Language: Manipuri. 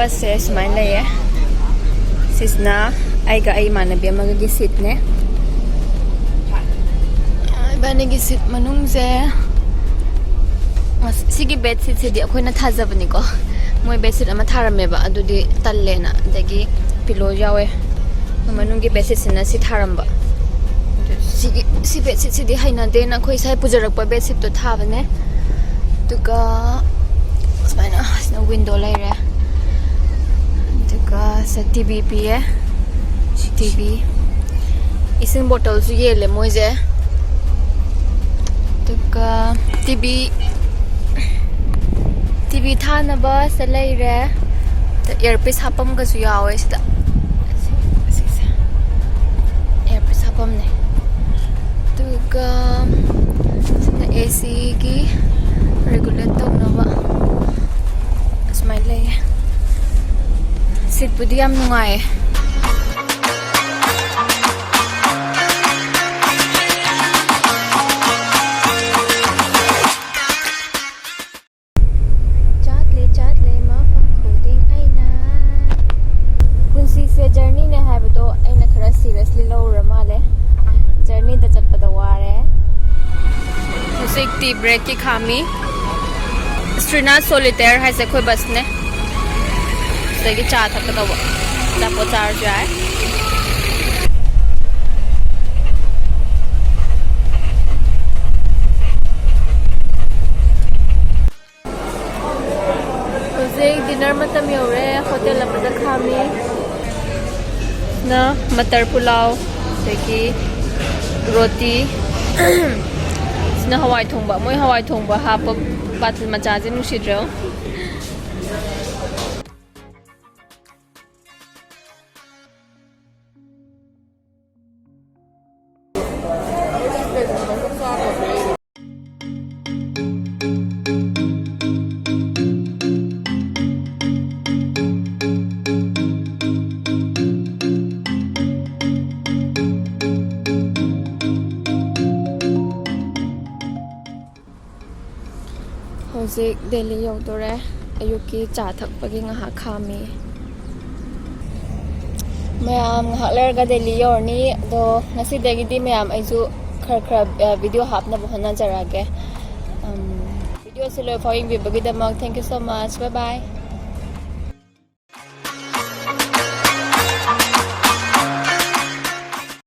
bus se sumain le ye sisna ai ga ai manabi amaga gi seat ne ai bani gi seat manung je sigi bed seat se di akhoi na thajabani ko moi bed sheet ama tharame ba adudi talle na dagi pillow yawe manung gi bed sheet sina si tharamba si bed sheet si di haina de na khoi sai pujarak pa bed sheet to thabane tuka smaina sna window lai re tuka sa tv pi ye tv isin bottle su ye le moi je tuka tv thana ba sa lai re earpiece hapam ga su yawe sida earpiece hapam ne tuka sina ac ki regulate to na ba smile lai sit pudi am nungai chatle ma fa coding aina kunsi se journey ne hai to aina khara seriously lo ramale journey da chat pada ware music tea break ki khami Srinath solitaire hai se khoi bus ne se ki cha thak da wa da po char jai dinner matam yore hotel amada khami na matar pulao seki roti sna hawai thongba moi hawai thongba ha pa patil macha je nu sidro Hojik Delhi yaudore ayuki cha thakpagi ngaha khami mayam ngahak lerga Delhi yorni do ngasi dagi di mayam aisu khar video hapna bahana jarage video se lo following bi bagi damak thank you so much bye bye